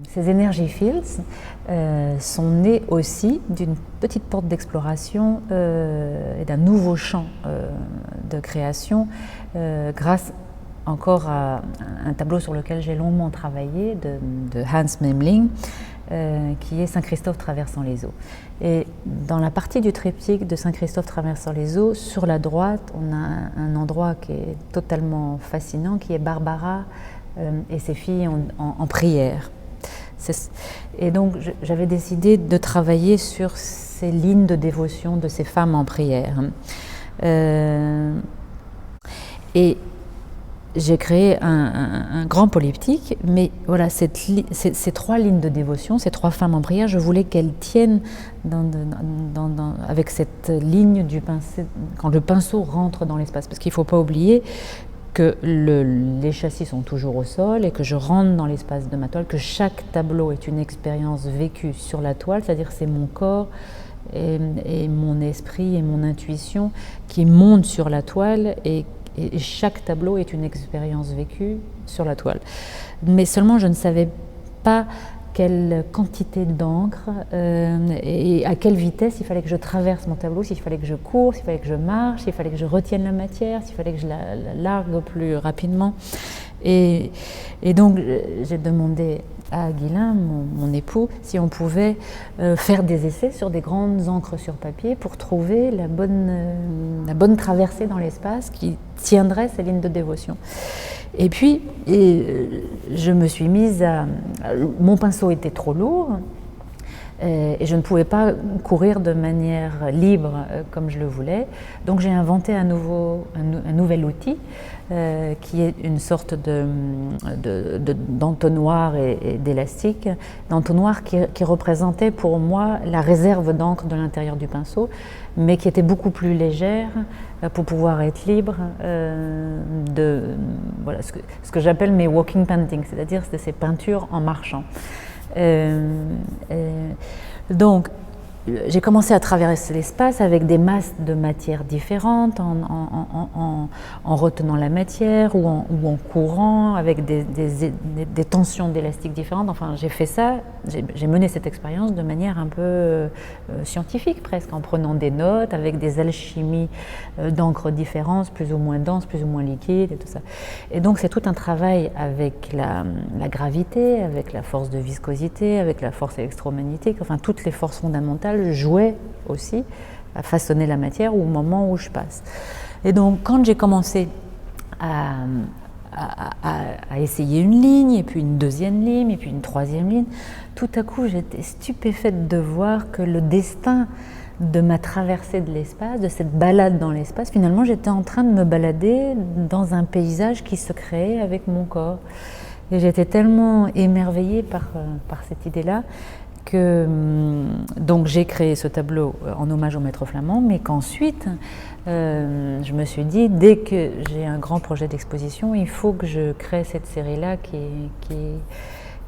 Ces Energy Fields sont nés aussi d'une petite porte d'exploration et d'un nouveau champ de création grâce encore à un tableau sur lequel j'ai longuement travaillé de Hans Memling, qui est Saint-Christophe traversant les eaux. Et dans la partie du triptyque de Saint-Christophe traversant les eaux, sur la droite, on a un endroit qui est totalement fascinant, qui est Barbara et ses filles en prière. Et donc j'avais décidé de travailler sur ces lignes de dévotion de ces femmes en prière. Et j'ai créé un grand polyptyque, mais voilà, ces trois lignes de dévotion, ces trois femmes en prière, je voulais qu'elles tiennent avec cette ligne du pinceau, quand le pinceau rentre dans l'espace, parce qu'il ne faut pas oublier que les châssis sont toujours au sol et que je rentre dans l'espace de ma toile, que chaque tableau est une expérience vécue sur la toile, c'est-à-dire c'est mon corps et mon esprit et mon intuition qui montent sur la toile et chaque tableau est une expérience vécue sur la toile. Mais seulement je ne savais pas quelle quantité d'encre et à quelle vitesse il fallait que je traverse mon tableau, s'il fallait que je cours, s'il fallait que je marche, s'il fallait que je retienne la matière, s'il fallait que je la largue plus rapidement. Et donc j'ai demandé à Guilain, mon époux, si on pouvait faire des essais sur des grandes encres sur papier pour trouver la bonne traversée dans l'espace qui tiendrait ces lignes de dévotion. Et puis, je me suis mise mon pinceau était trop lourd et je ne pouvais pas courir de manière libre comme je le voulais. Donc j'ai inventé un nouvel outil qui est une sorte d'entonnoir et d'élastique, d'entonnoir qui représentait pour moi la réserve d'encre de l'intérieur du pinceau, mais qui était beaucoup plus légère pour pouvoir être libre voilà, ce que j'appelle mes walking paintings, c'est-à-dire de ces peintures en marchant. Donc, j'ai commencé à traverser l'espace avec des masses de matières différentes, en retenant la matière ou en courant, avec des tensions d'élastique différentes. Enfin, j'ai fait ça, j'ai mené cette expérience de manière un peu scientifique presque, en prenant des notes, avec des alchimies d'encre différentes, plus ou moins denses, plus ou moins liquides et tout ça. Et donc c'est tout un travail avec la gravité, avec la force de viscosité, avec la force électromagnétique, enfin toutes les forces fondamentales jouaient aussi à façonner la matière au moment où je passe. Et donc quand j'ai commencé à essayer une ligne, et puis une deuxième ligne, et puis une troisième ligne, tout à coup j'étais stupéfaite de voir que le destin de ma traversée de l'espace, de cette balade dans l'espace, finalement j'étais en train de me balader dans un paysage qui se créait avec mon corps. Et j'étais tellement émerveillée par cette idée-là que donc j'ai créé ce tableau en hommage au maître flamand, mais qu'ensuite je me suis dit, dès que j'ai un grand projet d'exposition, il faut que je crée cette série-là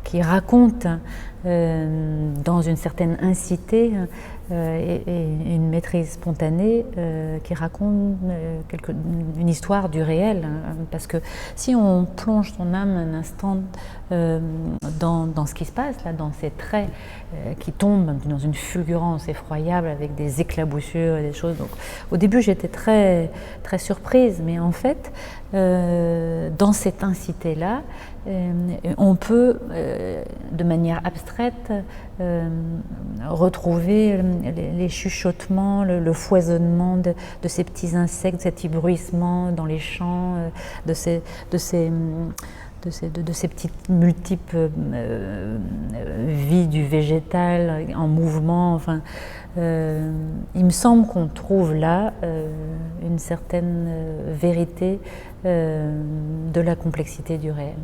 qui raconte dans une certaine incité et une maîtrise spontanée qui raconte une histoire du réel. Parce que si on plonge son âme un instant dans ce qui se passe, là, dans ces traits qui tombent dans une fulgurance effroyable avec des éclaboussures et des choses. Donc, au début, j'étais très, très surprise, mais en fait, dans cette incité-là, on peut, de manière abstraite, retrouver les chuchotements, le foisonnement de ces petits insectes, cet éblouissement dans les champs, de ces petites multiples vies du végétal en mouvement. Enfin, il me semble qu'on trouve là une certaine vérité de la complexité du réel.